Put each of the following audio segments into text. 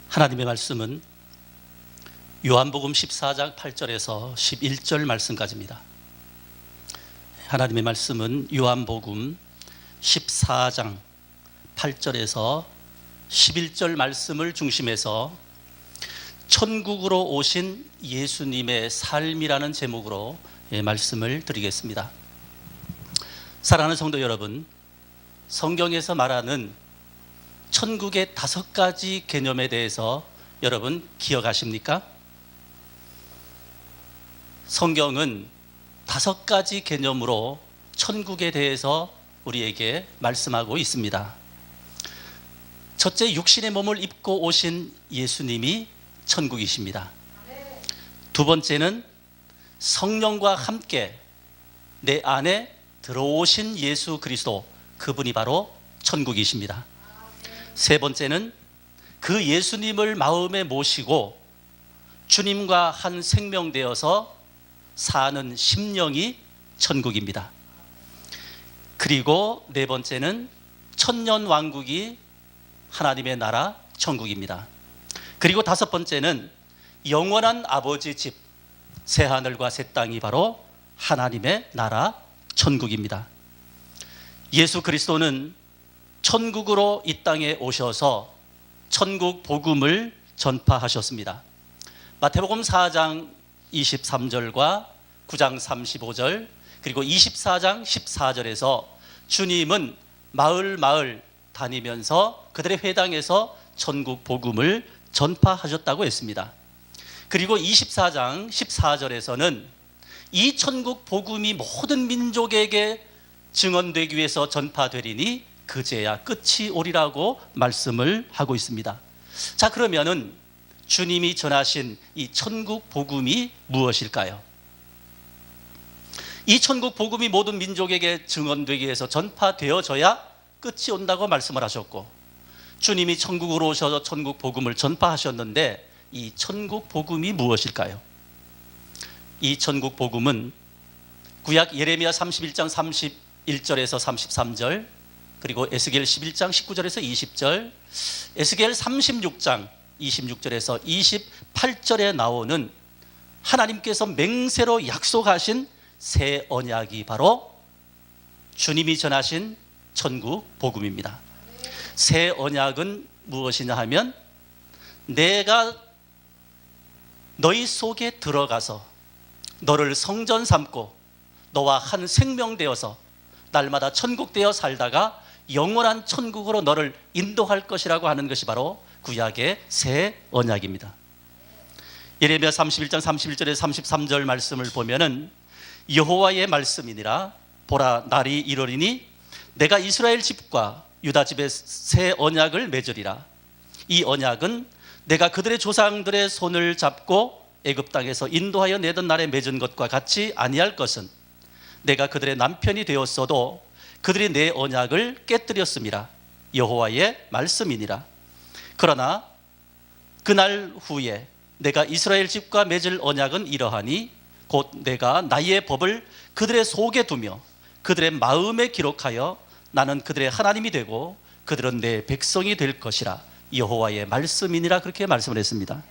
하나님의 말씀은 요한복음 14장 8절에서 11절 말씀까지입니다. 하나님의 말씀은 요한복음 14장 8절에서 11절 말씀을 중심해서 천국으로 오신 예수님의 삶이라는 제목으로 말씀을 드리겠습니다. 사랑하는 성도 여러분, 성경에서 말하는 천국의 5가지 개념에 대해서 여러분 기억하십니까? 성경은 5가지 개념으로 천국에 대해서 우리에게 말씀하고 있습니다. 첫째, 육신의 몸을 입고 오신 예수님이 천국이십니다. 두 번째는 성령과 함께 내 안에 들어오신 예수 그리스도, 그분이 바로 천국이십니다. 세 번째는 그 예수님을 마음에 모시고 주님과 한 생명되어서 사는 심령이 천국입니다. 그리고 네 번째는 천년왕국이 하나님의 나라 천국입니다. 그리고 5번째는 영원한 아버지 집, 새하늘과 새 땅이 바로 하나님의 나라 천국입니다. 예수 그리스도는 천국으로 이 땅에 오셔서 천국 복음을 전파하셨습니다. 마태복음 4장 23절과 9장 35절 그리고 24장 14절에서 주님은 마을 다니면서 그들의 회당에서 천국 복음을 전파하셨다고 했습니다. 그리고 24장 14절에서는 이 천국 복음이 모든 민족에게 증언되기 위해서 전파되리니 그제야 끝이 오리라고 말씀을 하고 있습니다. 자, 그러면은 주님이 전하신 이 천국 복음이 무엇일까요? 이 천국 복음이 모든 민족에게 증언되기 위해서 전파되어져야 끝이 온다고 말씀을 하셨고, 주님이 천국으로 오셔서 천국 복음을 전파하셨는데 이 천국 복음이 무엇일까요? 이 천국 복음은 구약 예레미야 31장 31절에서 33절, 그리고 에스겔 11장 19절에서 20절, 에스겔 36장 26절에서 28절에 나오는 하나님께서 맹세로 약속하신 새 언약이 바로 주님이 전하신 천국 복음입니다. 새 언약은 무엇이냐 하면 내가 너희 속에 들어가서 너를 성전 삼고 너와 한 생명 되어서 날마다 천국 되어 살다가 영원한 천국으로 너를 인도할 것이라고 하는 것이 바로 구약의 새 언약입니다. 예레미야 31장 31절에서 33절 말씀을 보면은 여호와의 말씀이니라, 보라 날이 이르리니 내가 이스라엘 집과 유다 집에 새 언약을 맺으리라. 이 언약은 내가 그들의 조상들의 손을 잡고 애굽 땅에서 인도하여 내던 날에 맺은 것과 같이 아니할 것은 내가 그들의 남편이 되었어도 그들이 내 언약을 깨뜨렸음이라. 여호와의 말씀이니라. 그러나 그날 후에 내가 이스라엘 집과 맺을 언약은 이러하니 곧 내가 나의 법을 그들의 속에 두며 그들의 마음에 기록하여 나는 그들의 하나님이 되고 그들은 내 백성이 될 것이라. 여호와의 말씀이니라. 그렇게 말씀을 했습니다.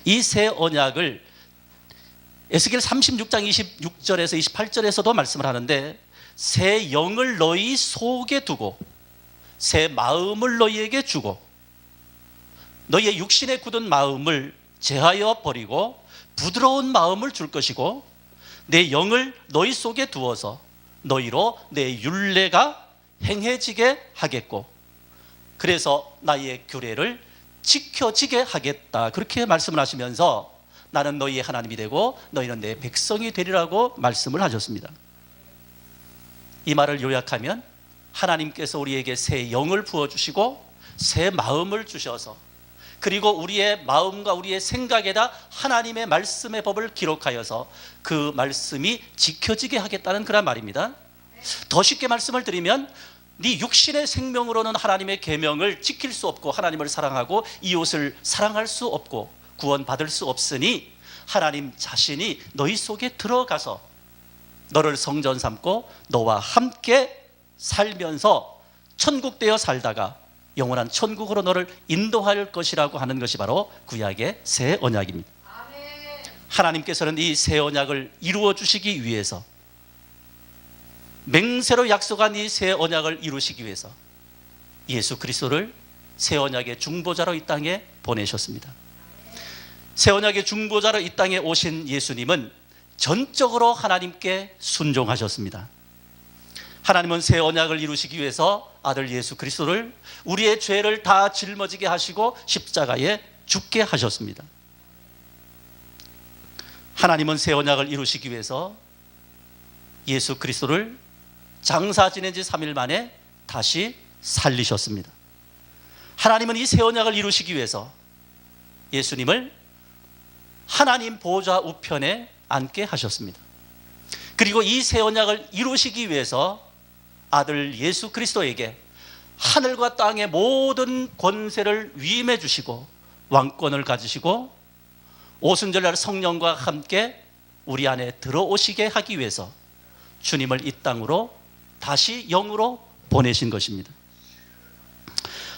이 새 언약을 에스겔 36장 26절에서 28절에서도 말씀을 하는데, 새 영을 너희 속에 두고 새 마음을 너희에게 주고 너희의 육신에 굳은 마음을 제하여 버리고 부드러운 마음을 줄 것이고 내 영을 너희 속에 두어서 너희로 내 율례가 행해지게 하겠고 그래서 나의 규례를 지켜지게 하겠다. 그렇게 말씀을 하시면서 나는 너희의 하나님이 되고 너희는 내 백성이 되리라고 말씀을 하셨습니다. 이 말을 요약하면 하나님께서 우리에게 새 영을 부어주시고 새 마음을 주셔서 그리고 우리의 마음과 우리의 생각에다 하나님의 말씀의 법을 기록하여서 그 말씀이 지켜지게 하겠다는 그런 말입니다. 더 쉽게 말씀을 드리면 네 육신의 생명으로는 하나님의 계명을 지킬 수 없고 하나님을 사랑하고 이웃을 사랑할 수 없고 구원받을 수 없으니 하나님 자신이 너희 속에 들어가서 너를 성전 삼고 너와 함께 살면서 천국 되어 살다가 영원한 천국으로 너를 인도할 것이라고 하는 것이 바로 구약의 새 언약입니다. 하나님께서는 이 새 언약을 이루어 주시기 위해서, 맹세로 약속한 이 새 언약을 이루시기 위해서 예수 그리스도를 새 언약의 중보자로 이 땅에 보내셨습니다. 새 언약의 중보자로 이 땅에 오신 예수님은 전적으로 하나님께 순종하셨습니다. 하나님은 새 언약을 이루시기 위해서 아들 예수 그리스도를 우리의 죄를 다 짊어지게 하시고 십자가에 죽게 하셨습니다. 하나님은 새 언약을 이루시기 위해서 예수 그리스도를 장사 지낸 지 3일 만에 다시 살리셨습니다. 하나님은 이 새 언약을 이루시기 위해서 예수님을 하나님 보좌 우편에 앉게 하셨습니다. 그리고 이 새 언약을 이루시기 위해서 아들 예수 그리스도에게 하늘과 땅의 모든 권세를 위임해 주시고 왕권을 가지시고 오순절날 성령과 함께 우리 안에 들어오시게 하기 위해서 주님을 이 땅으로 다시 영으로 보내신 것입니다.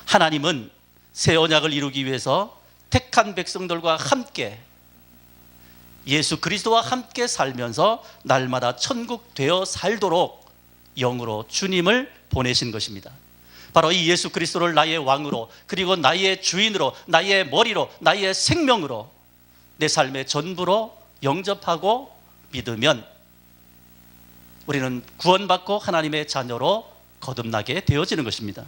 하나님은 새 언약을 이루기 위해서 택한 백성들과 함께 예수 그리스도와 함께 살면서 날마다 천국 되어 살도록 영으로 주님을 보내신 것입니다. 바로 이 예수 그리스도를 나의 왕으로, 그리고 나의 주인으로, 나의 머리로, 나의 생명으로, 내 삶의 전부로 영접하고 믿으면 우리는 구원받고 하나님의 자녀로 거듭나게 되어지는 것입니다.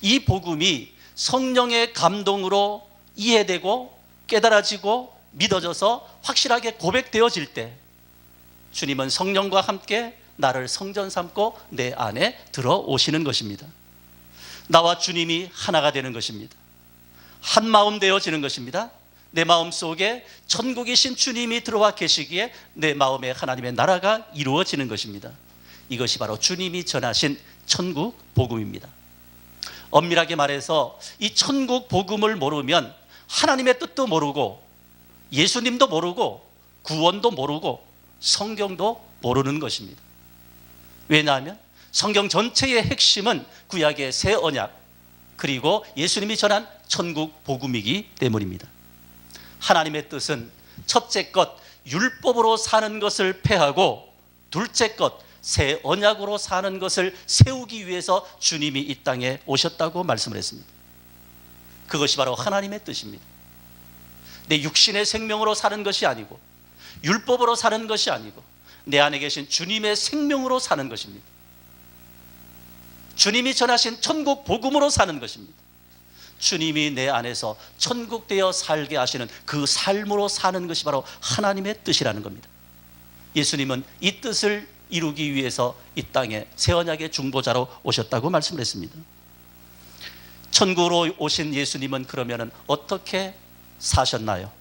이 복음이 성령의 감동으로 이해되고 깨달아지고 믿어져서 확실하게 고백되어질 때 주님은 성령과 함께 나를 성전 삼고 내 안에 들어오시는 것입니다. 나와 주님이 하나가 되는 것입니다. 한 마음 되어지는 것입니다. 내 마음 속에 천국이신 주님이 들어와 계시기에 내 마음에 하나님의 나라가 이루어지는 것입니다. 이것이 바로 주님이 전하신 천국 복음입니다. 엄밀하게 말해서 이 천국 복음을 모르면 하나님의 뜻도 모르고 예수님도 모르고 구원도 모르고 성경도 모르는 것입니다. 왜냐하면 성경 전체의 핵심은 구약의 새 언약 그리고 예수님이 전한 천국 복음이기 때문입니다. 하나님의 뜻은 첫째 것 율법으로 사는 것을 폐하고 둘째 것 새 언약으로 사는 것을 세우기 위해서 주님이 이 땅에 오셨다고 말씀을 했습니다. 그것이 바로 하나님의 뜻입니다. 내 육신의 생명으로 사는 것이 아니고 율법으로 사는 것이 아니고 내 안에 계신 주님의 생명으로 사는 것입니다. 주님이 전하신 천국 복음으로 사는 것입니다. 주님이 내 안에서 천국 되어 살게 하시는 그 삶으로 사는 것이 바로 하나님의 뜻이라는 겁니다. 예수님은 이 뜻을 이루기 위해서 이 땅에 새 언약의 중보자로 오셨다고 말씀을 했습니다. 천국으로 오신 예수님은 그러면 어떻게 사셨나요?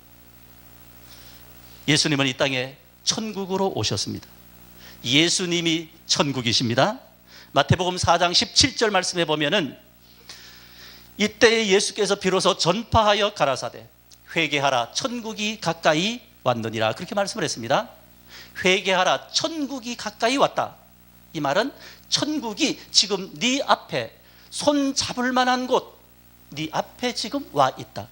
예수님은 이 땅에 천국으로 오셨습니다. 예수님이 천국이십니다. 마태복음 4장 17절 말씀해 보면은 이때 예수께서 비로소 전파하여 가라사대 회개하라 천국이 가까이 왔느니라 그렇게 말씀을 했습니다. 회개하라 천국이 가까이 왔다. 이 말은 천국이 지금 네 앞에 손 잡을 만한 곳, 네 앞에 지금 와 있다.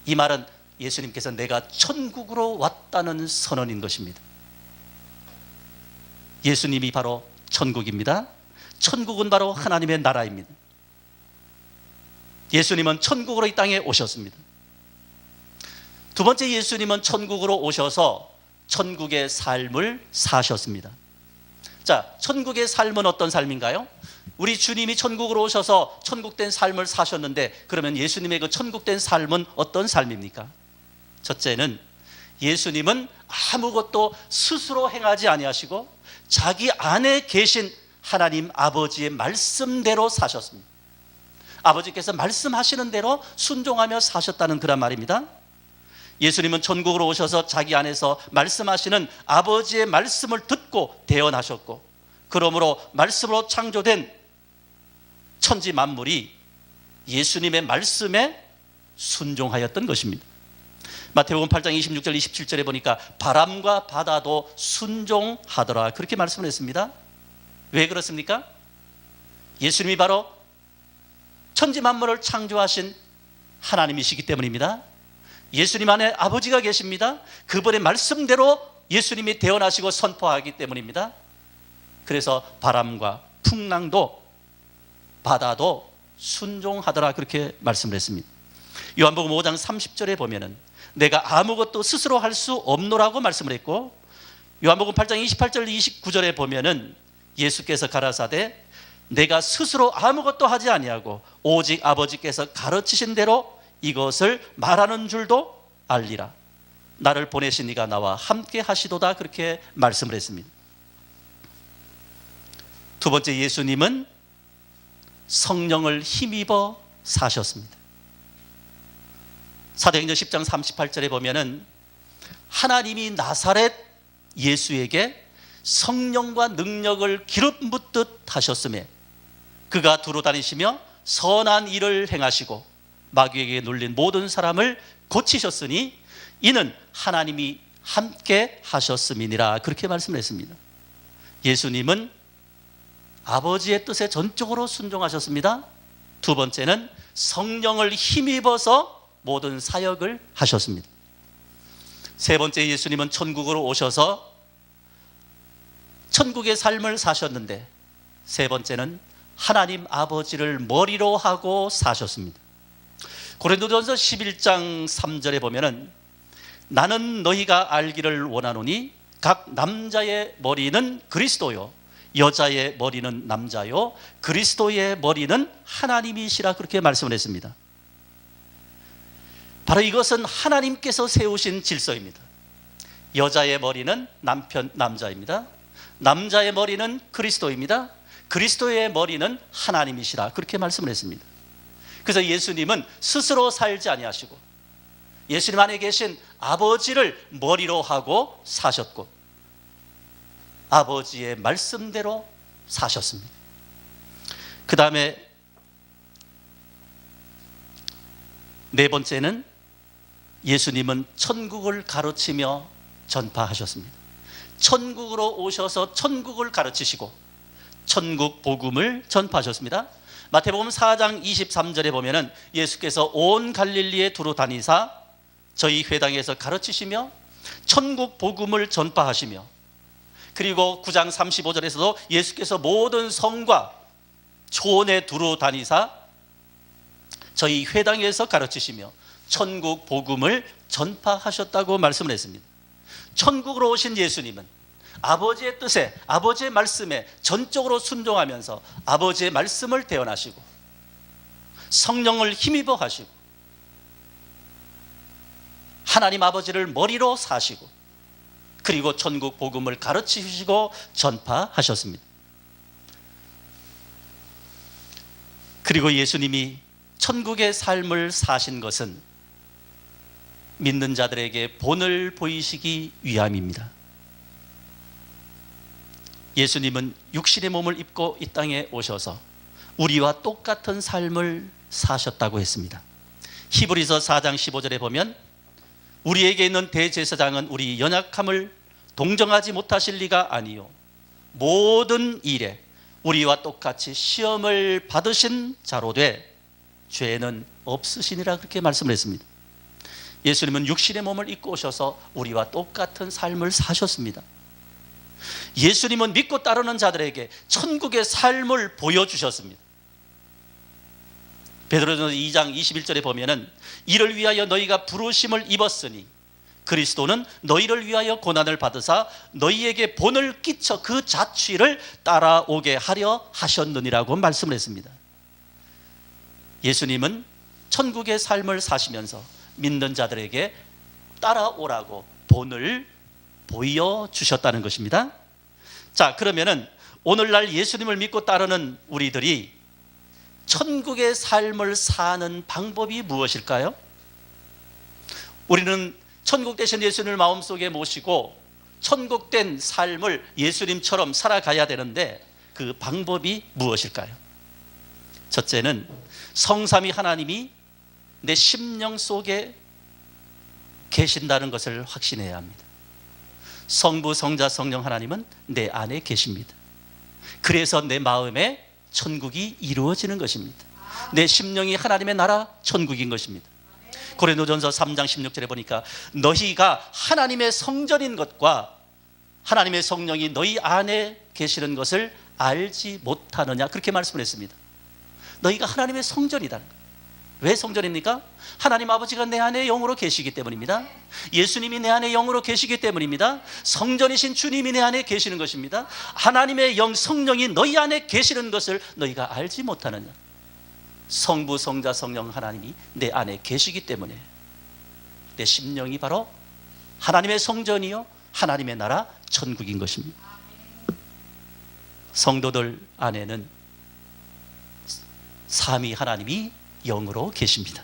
이 말은 예수님께서 내가 천국으로 왔다는 선언인 것입니다. 예수님이 바로 천국입니다. 천국은 바로 하나님의 나라입니다. 예수님은 천국으로 이 땅에 오셨습니다. 두 번째, 예수님은 천국으로 오셔서 천국의 삶을 사셨습니다. 자, 천국의 삶은 어떤 삶인가요? 우리 주님이 천국으로 오셔서 천국된 삶을 사셨는데 그러면 예수님의 그 천국된 삶은 어떤 삶입니까? 첫째는 예수님은 아무것도 스스로 행하지 아니하시고 자기 안에 계신 하나님 아버지의 말씀대로 사셨습니다. 아버지께서 말씀하시는 대로 순종하며 사셨다는 그런 말입니다. 예수님은 천국으로 오셔서 자기 안에서 말씀하시는 아버지의 말씀을 듣고 태어나셨고 그러므로 말씀으로 창조된 천지 만물이 예수님의 말씀에 순종하였던 것입니다. 마태복음 8장 26절 27절에 보니까 바람과 바다도 순종하더라 그렇게 말씀을 했습니다. 왜 그렇습니까? 예수님이 바로 천지 만물을 창조하신 하나님이시기 때문입니다. 예수님 안에 아버지가 계십니다. 그분의 말씀대로 예수님이 태어나시고 선포하기 때문입니다. 그래서 바람과 풍랑도 바다도 순종하더라, 그렇게 말씀을 했습니다. 요한복음 5장 30절에 보면은 내가 아무것도 스스로 할 수 없노라고 말씀을 했고, 요한복음 8장 28절 29절에 보면은 예수께서 가라사대 내가 스스로 아무것도 하지 아니하고 오직 아버지께서 가르치신 대로 이것을 말하는 줄도 알리라. 나를 보내신 이가 나와 함께 하시도다, 그렇게 말씀을 했습니다. 두 번째, 예수님은 성령을 힘입어 사셨습니다. 사도행전 10장 38절에 보면은 하나님이 나사렛 예수에게 성령과 능력을 기름 붓듯 하셨으며 그가 두루 다니시며 선한 일을 행하시고 마귀에게 눌린 모든 사람을 고치셨으니 이는 하나님이 함께 하셨음이니라, 그렇게 말씀을 했습니다. 예수님은 아버지의 뜻에 전적으로 순종하셨습니다. 두 번째는 성령을 힘입어서 모든 사역을 하셨습니다. 세 번째, 예수님은 천국으로 오셔서 천국의 삶을 사셨는데, 세 번째는 하나님 아버지를 머리로 하고 사셨습니다. 고린도전서 11장 3절에 보면은 나는 너희가 알기를 원하노니 각 남자의 머리는 그리스도요 여자의 머리는 남자요 그리스도의 머리는 하나님이시라, 그렇게 말씀을 했습니다. 바로 이것은 하나님께서 세우신 질서입니다. 여자의 머리는 남자입니다. 남자의 머리는 그리스도입니다. 그리스도의 머리는 하나님이시라, 그렇게 말씀을 했습니다. 그래서 예수님은 스스로 살지 아니하시고 예수님 안에 계신 아버지를 머리로 하고 사셨고 아버지의 말씀대로 사셨습니다. 그 다음에 네 번째는 예수님은 천국을 가르치며 전파하셨습니다. 천국으로 오셔서 천국을 가르치시고 천국 복음을 전파하셨습니다. 마태복음 4장 23절에 보면은 예수께서 온 갈릴리에 두루 다니사 저희 회당에서 가르치시며 천국 복음을 전파하시며, 그리고 9장 35절에서도 예수께서 모든 성과 초원에 두루 다니사 저희 회당에서 가르치시며 천국 복음을 전파하셨다고 말씀을 했습니다. 천국으로 오신 예수님은 아버지의 뜻에, 아버지의 말씀에 전적으로 순종하면서 아버지의 말씀을 대언하시고 성령을 힘입어 하시고 하나님 아버지를 머리로 사시고 그리고 천국 복음을 가르치시고 전파하셨습니다. 그리고 예수님이 천국의 삶을 사신 것은 믿는 자들에게 본을 보이시기 위함입니다. 예수님은 육신의 몸을 입고 이 땅에 오셔서 우리와 똑같은 삶을 사셨다고 했습니다. 히브리서 4장 15절에 보면 우리에게 있는 대제사장은 우리 연약함을 동정하지 못하실 리가 아니요 모든 일에 우리와 똑같이 시험을 받으신 자로 돼 죄는 없으시니라, 그렇게 말씀을 했습니다. 예수님은 육신의 몸을 입고 오셔서 우리와 똑같은 삶을 사셨습니다. 예수님은 믿고 따르는 자들에게 천국의 삶을 보여주셨습니다. 베드로전서 2장 21절에 보면은 이를 위하여 너희가 부르심을 입었으니 그리스도는 너희를 위하여 고난을 받으사 너희에게 본을 끼쳐 그 자취를 따라오게 하려 하셨느니라고 말씀을 했습니다. 예수님은 천국의 삶을 사시면서 믿는 자들에게 따라오라고 본을 보여주셨다는 것입니다. 자, 그러면은 오늘날 예수님을 믿고 따르는 우리들이 천국의 삶을 사는 방법이 무엇일까요? 우리는 천국 되신 예수님을 마음속에 모시고 천국된 삶을 예수님처럼 살아가야 되는데 그 방법이 무엇일까요? 첫째는 성삼위 하나님이 내 심령 속에 계신다는 것을 확신해야 합니다. 성부, 성자, 성령 하나님은 내 안에 계십니다. 그래서 내 마음에 천국이 이루어지는 것입니다. 내 심령이 하나님의 나라 천국인 것입니다. 고린도전서 3장 16절에 보니까 너희가 하나님의 성전인 것과 하나님의 성령이 너희 안에 계시는 것을 알지 못하느냐, 그렇게 말씀을 했습니다. 너희가 하나님의 성전이다. 왜 성전입니까? 하나님 아버지가 내 안에 영으로 계시기 때문입니다. 예수님이 내 안에 영으로 계시기 때문입니다. 성전이신 주님이 내 안에 계시는 것입니다. 하나님의 영 성령이 너희 안에 계시는 것을 너희가 알지 못하느냐. 성부, 성자, 성령 하나님이 내 안에 계시기 때문에 내 심령이 바로 하나님의 성전이요 하나님의 나라 천국인 것입니다. 성도들 안에는 삼위 하나님이 영으로 계십니다.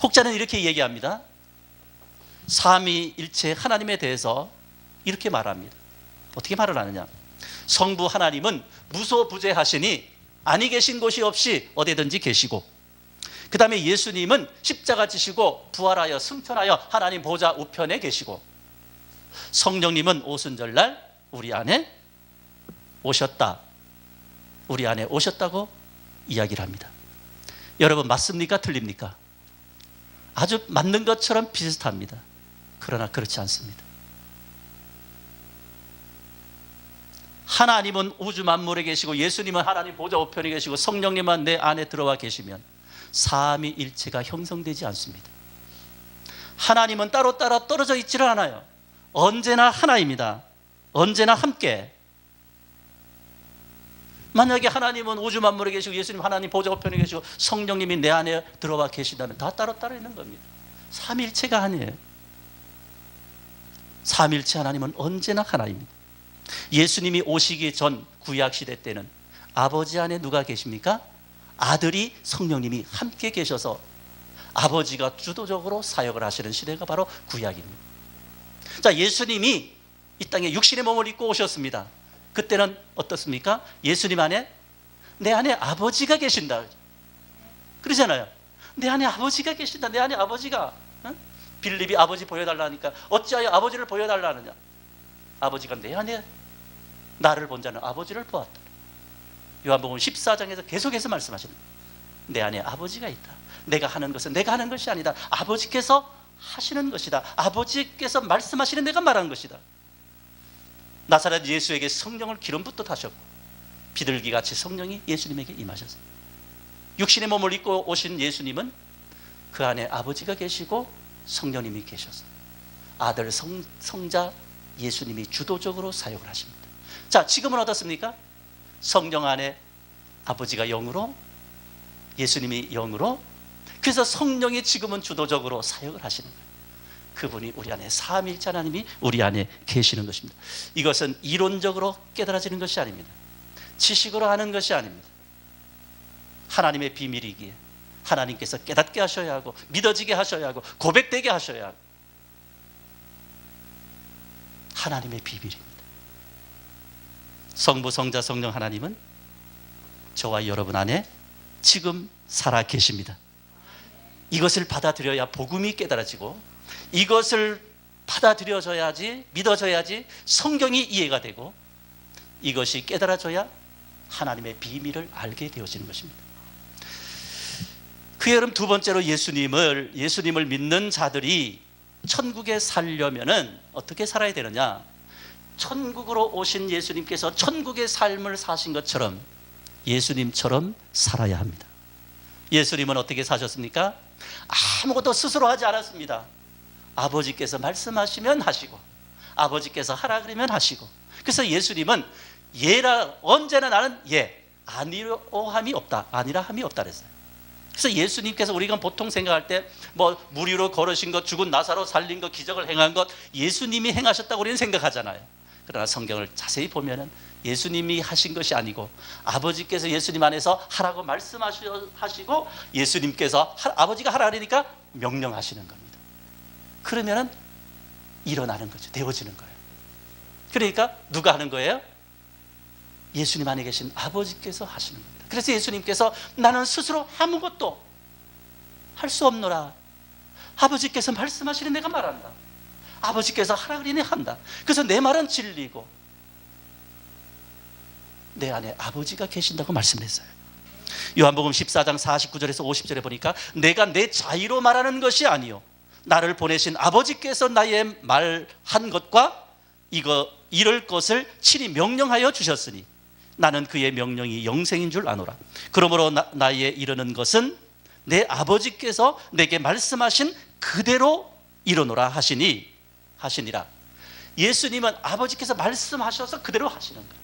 혹자는 이렇게 얘기합니다. 삼위일체 하나님에 대해서 이렇게 말합니다. 어떻게 말을 하느냐? 성부 하나님은 무소부재하시니 아니 계신 곳이 없이 어디든지 계시고, 그 다음에 예수님은 십자가 지시고 부활하여 승천하여 하나님 보좌 우편에 계시고, 성령님은 오순절날 우리 안에 오셨다, 우리 안에 오셨다고 이야기를 합니다. 여러분, 맞습니까? 틀립니까? 아주 맞는 것처럼 비슷합니다. 그러나 그렇지 않습니다. 하나님은 우주 만물에 계시고 예수님은 하나님 보좌 우편에 계시고 성령님은 내 안에 들어와 계시면 삼위일체가 형성되지 않습니다. 하나님은 따로따로 떨어져 있지를 않아요. 언제나 하나입니다. 언제나 함께. 만약에 하나님은 우주 만물에 계시고 예수님 하나님 보좌 우편에 계시고 성령님이 내 안에 들어와 계신다면 다 따로따로 있는 겁니다. 삼위일체가 아니에요. 삼위일체 하나님은 언제나 하나입니다. 예수님이 오시기 전 구약시대 때는 아버지 안에 누가 계십니까? 아들이 성령님이 함께 계셔서 아버지가 주도적으로 사역을 하시는 시대가 바로 구약입니다. 자, 예수님이 이 땅에 육신의 몸을 입고 오셨습니다. 그때는 어떻습니까? 예수님 안에 내 안에 아버지가 계신다 그러잖아요. 내 안에 아버지가 계신다. 내 안에 아버지가. 빌립이 아버지 보여달라니까 어찌하여 아버지를 보여달라느냐. 아버지가 내 안에 나를 본 자는 아버지를 보았다. 요한복음 14장에서 계속해서 말씀하시는 거예요. 내 안에 아버지가 있다. 내가 하는 것은 내가 하는 것이 아니다. 아버지께서 하시는 것이다. 아버지께서 말씀하시는 내가 말하는 것이다. 나사렛 예수에게 성령을 기름 붓듯 하셨고 비둘기같이 성령이 예수님에게 임하셨어요. 육신의 몸을 입고 오신 예수님은 그 안에 아버지가 계시고 성령님이 계셔서 아들 성자 예수님이 주도적으로 사역을 하십니다. 자, 지금은 어떻습니까? 성령 안에 아버지가 영으로 예수님이 영으로, 그래서 성령이 지금은 주도적으로 사역을 하시는 거예요. 그분이 우리 안에 삼위일체 하나님이 우리 안에 계시는 것입니다. 이것은 이론적으로 깨달아지는 것이 아닙니다. 지식으로 하는 것이 아닙니다. 하나님의 비밀이기에 하나님께서 깨닫게 하셔야 하고 믿어지게 하셔야 하고 고백되게 하셔야 하고 하나님의 비밀입니다. 성부, 성자, 성령 하나님은 저와 여러분 안에 지금 살아 계십니다. 이것을 받아들여야 복음이 깨달아지고 이것을 받아들여져야지, 믿어져야지 성경이 이해가 되고 이것이 깨달아져야 하나님의 비밀을 알게 되어지는 것입니다. 그 여름 두 번째로 예수님을 믿는 자들이 천국에 살려면은 어떻게 살아야 되느냐? 천국으로 오신 예수님께서 천국의 삶을 사신 것처럼 예수님처럼 살아야 합니다. 예수님은 어떻게 사셨습니까? 아무것도 스스로 하지 않았습니다. 아버지께서 말씀하시면 하시고 아버지께서 하라 그러면 하시고, 그래서 예수님은 예라, 언제나 나는 예, 아니라함이 없다, 아니라함이 없다 그랬어요. 그래서 예수님께서 우리가 보통 생각할 때 뭐 물 위로 걸으신 것, 죽은 나사로 살린 것, 기적을 행한 것 예수님이 행하셨다고 우리는 생각하잖아요. 그러나 성경을 자세히 보면은 예수님이 하신 것이 아니고 아버지께서 예수님 안에서 하라고 말씀하시고 예수님께서 아버지가 하라 그러니까 명령하시는 겁니다. 그러면은 일어나는 거죠. 되어지는 거예요. 그러니까 누가 하는 거예요? 예수님 안에 계신 아버지께서 하시는 겁니다. 그래서 예수님께서 나는 스스로 아무것도 할 수 없노라. 아버지께서 말씀하시는 내가 말한다. 아버지께서 하라 그러니 한다. 그래서 내 말은 진리고 내 안에 아버지가 계신다고 말씀했어요. 요한복음 14장 49절에서 50절에 보니까 내가 내 자의로 말하는 것이 아니요 나를 보내신 아버지께서 나의 말한 것과 이럴 것을 친히 명령하여 주셨으니 나는 그의 명령이 영생인 줄 아노라. 그러므로 나에 이르는 것은 내 아버지께서 내게 말씀하신 그대로 이르노라 하시니라. 예수님은 아버지께서 말씀하셔서 그대로 하시는 거예요.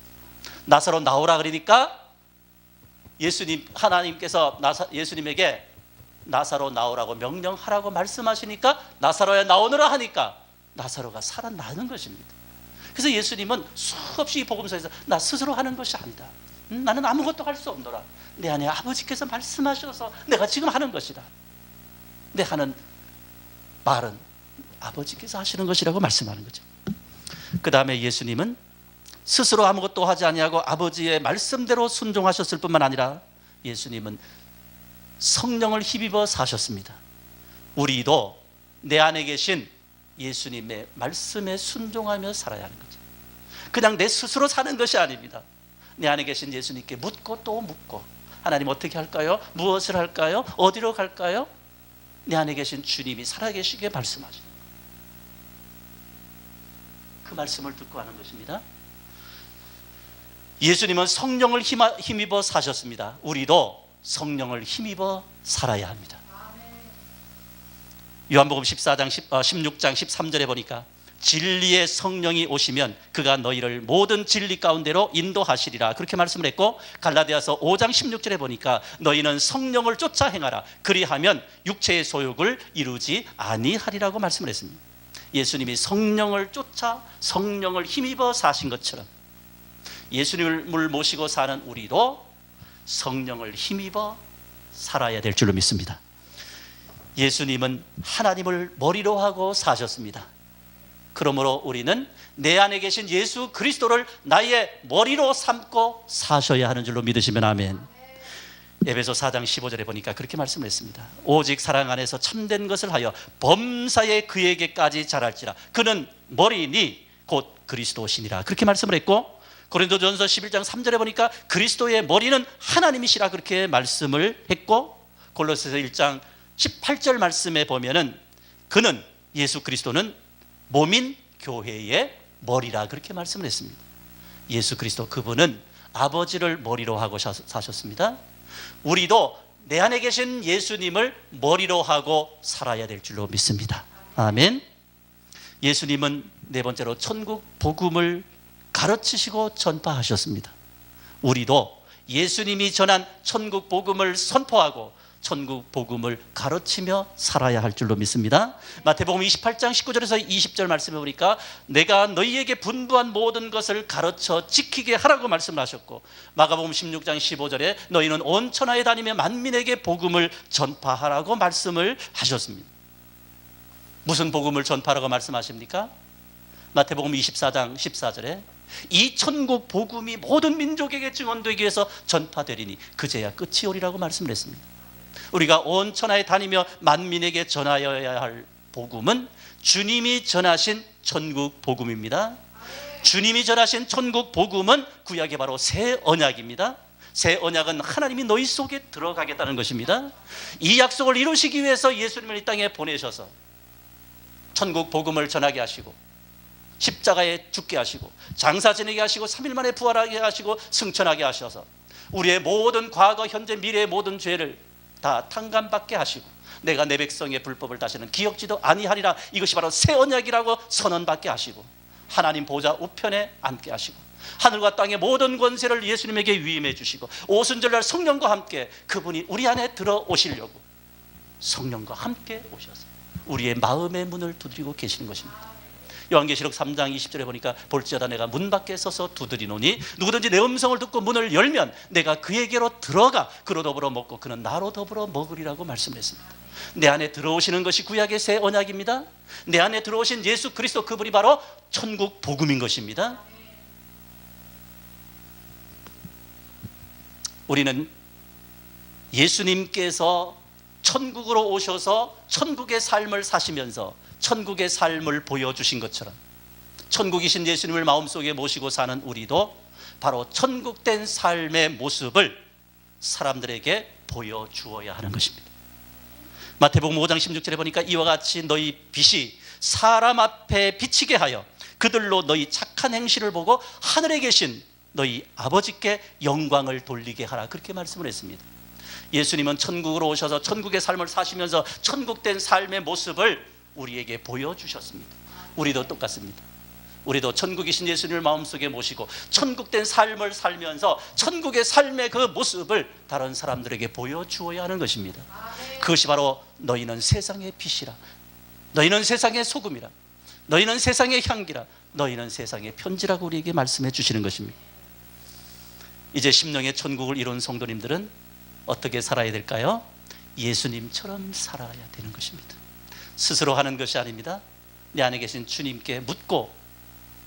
나사로 나오라 그러니까 하나님께서 예수님에게 나사로 나오라고 명령하라고 말씀하시니까 나사로야 나오너라 하니까 나사로가 살아나는 것입니다. 그래서 예수님은 수없이 복음서에서 나 스스로 하는 것이 아니다. 나는 아무것도 할 수 없노라. 내 안에 아버지께서 말씀하셔서 내가 지금 하는 것이다. 내 하는 말은 아버지께서 하시는 것이라고 말씀하는 거죠. 그 다음에 예수님은 스스로 아무것도 하지 아니하고 아버지의 말씀대로 순종하셨을 뿐만 아니라 예수님은 성령을 힘입어 사셨습니다. 우리도 내 안에 계신 예수님의 말씀에 순종하며 살아야 하는 거죠. 그냥 내 스스로 사는 것이 아닙니다. 내 안에 계신 예수님께 묻고 또 묻고, 하나님 어떻게 할까요? 무엇을 할까요? 어디로 갈까요? 내 안에 계신 주님이 살아계시게 말씀하시는 거예요. 그 말씀을 듣고 하는 것입니다. 예수님은 성령을 힘입어 사셨습니다. 우리도 성령을 힘입어 살아야 합니다. 요한복음 16장 13절에 보니까 진리의 성령이 오시면 그가 너희를 모든 진리 가운데로 인도하시리라 그렇게 말씀을 했고, 갈라디아서 5장 16절에 보니까 너희는 성령을 쫓아 행하라 그리하면 육체의 소욕을 이루지 아니하리라고 말씀을 했습니다. 예수님이 성령을 쫓아 성령을 힘입어 사신 것처럼 예수님을 모시고 사는 우리도 성령을 힘입어 살아야 될 줄로 믿습니다. 예수님은 하나님을 머리로 하고 사셨습니다. 그러므로 우리는 내 안에 계신 예수 그리스도를 나의 머리로 삼고 사셔야 하는 줄로 믿으시면 아멘. 에베소 4장 15절에 보니까 그렇게 말씀을 했습니다. 오직 사랑 안에서 참된 것을 하여 범사에 그에게까지 자랄지라. 그는 머리니 곧 그리스도시니라 그렇게 말씀을 했고, 고린도전서 11장 3절에 보니까 그리스도의 머리는 하나님이시라 그렇게 말씀을 했고, 골로새서 1장 18절 말씀에 보면은 그는 예수 그리스도는 몸인 교회의 머리라 그렇게 말씀을 했습니다. 예수 그리스도 그분은 아버지를 머리로 하고 사셨습니다. 우리도 내 안에 계신 예수님을 머리로 하고 살아야 될 줄로 믿습니다. 아멘. 예수님은 네 번째로 천국 복음을 가르치시고 전파하셨습니다. 우리도 예수님이 전한 천국 복음을 선포하고 천국 복음을 가르치며 살아야 할 줄로 믿습니다. 마태복음 28장 19절에서 20절 말씀해 보니까 내가 너희에게 분부한 모든 것을 가르쳐 지키게 하라고 말씀을 하셨고, 마가복음 16장 15절에 너희는 온 천하에 다니며 만민에게 복음을 전파하라고 말씀을 하셨습니다. 무슨 복음을 전파하라고 말씀하십니까? 마태복음 24장 14절에 이 천국 복음이 모든 민족에게 증언되기 위해서 전파되리니 그제야 끝이 오리라고 말씀을 했습니다. 우리가 온 천하에 다니며 만민에게 전하여야 할 복음은 주님이 전하신 천국 복음입니다. 주님이 전하신 천국 복음은 구약의 바로 새 언약입니다. 새 언약은 하나님이 너희 속에 들어가겠다는 것입니다. 이 약속을 이루시기 위해서 예수님을 이 땅에 보내셔서 천국 복음을 전하게 하시고 십자가에 죽게 하시고 장사 지내게 하시고 3일 만에 부활하게 하시고 승천하게 하셔서 우리의 모든 과거 현재 미래의 모든 죄를 다 탕감받게 하시고 내가 내 백성의 불법을 다시는 기억지도 아니하리라, 이것이 바로 새 언약이라고 선언받게 하시고 하나님 보좌 우편에 앉게 하시고 하늘과 땅의 모든 권세를 예수님에게 위임해 주시고 오순절날 성령과 함께 그분이 우리 안에 들어오시려고 성령과 함께 오셔서 우리의 마음의 문을 두드리고 계시는 것입니다. 요한계시록 3장 20절에 보니까 볼지어다 내가 문 밖에 서서 두드리노니 누구든지 내 음성을 듣고 문을 열면 내가 그에게로 들어가 그로 더불어 먹고 그는 나로 더불어 먹으리라고 말씀했습니다. 내 안에 들어오시는 것이 구약의 새 언약입니다. 내 안에 들어오신 예수 그리스도 그분이 바로 천국 복음인 것입니다. 우리는 예수님께서 천국으로 오셔서 천국의 삶을 사시면서 천국의 삶을 보여주신 것처럼 천국이신 예수님을 마음속에 모시고 사는 우리도 바로 천국된 삶의 모습을 사람들에게 보여주어야 하는 것입니다. 마태복음 5장 16절에 보니까 이와 같이 너희 빛이 사람 앞에 비치게 하여 그들로 너희 착한 행실을 보고 하늘에 계신 너희 아버지께 영광을 돌리게 하라, 그렇게 말씀을 했습니다. 예수님은 천국으로 오셔서 천국의 삶을 사시면서 천국된 삶의 모습을 우리에게 보여주셨습니다. 우리도 똑같습니다. 우리도 천국이신 예수님을 마음속에 모시고 천국된 삶을 살면서 천국의 삶의 그 모습을 다른 사람들에게 보여주어야 하는 것입니다. 그것이 바로 너희는 세상의 빛이라, 너희는 세상의 소금이라, 너희는 세상의 향기라, 너희는 세상의 편지라고 우리에게 말씀해 주시는 것입니다. 이제 심령의 천국을 이룬 성도님들은 어떻게 살아야 될까요? 예수님처럼 살아야 되는 것입니다. 스스로 하는 것이 아닙니다. 내 안에 계신 주님께 묻고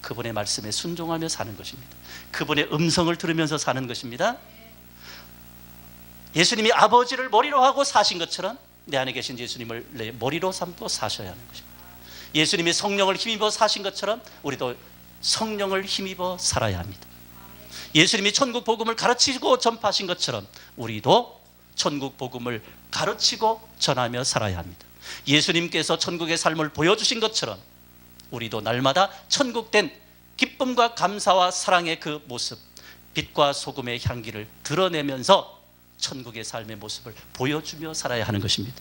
그분의 말씀에 순종하며 사는 것입니다. 그분의 음성을 들으면서 사는 것입니다. 예수님이 아버지를 머리로 하고 사신 것처럼 내 안에 계신 예수님을 내 머리로 삼고 사셔야 하는 것입니다. 예수님이 성령을 힘입어 사신 것처럼 우리도 성령을 힘입어 살아야 합니다. 예수님이 천국 복음을 가르치고 전파하신 것처럼 우리도 천국 복음을 가르치고 전하며 살아야 합니다. 예수님께서 천국의 삶을 보여주신 것처럼 우리도 날마다 천국된 기쁨과 감사와 사랑의 그 모습, 빛과 소금의 향기를 드러내면서 천국의 삶의 모습을 보여주며 살아야 하는 것입니다.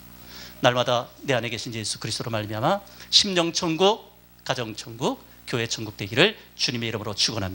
날마다 내 안에 계신 예수 그리스도로 말미암아 심령천국, 가정천국, 교회천국 되기를 주님의 이름으로 축원합니다.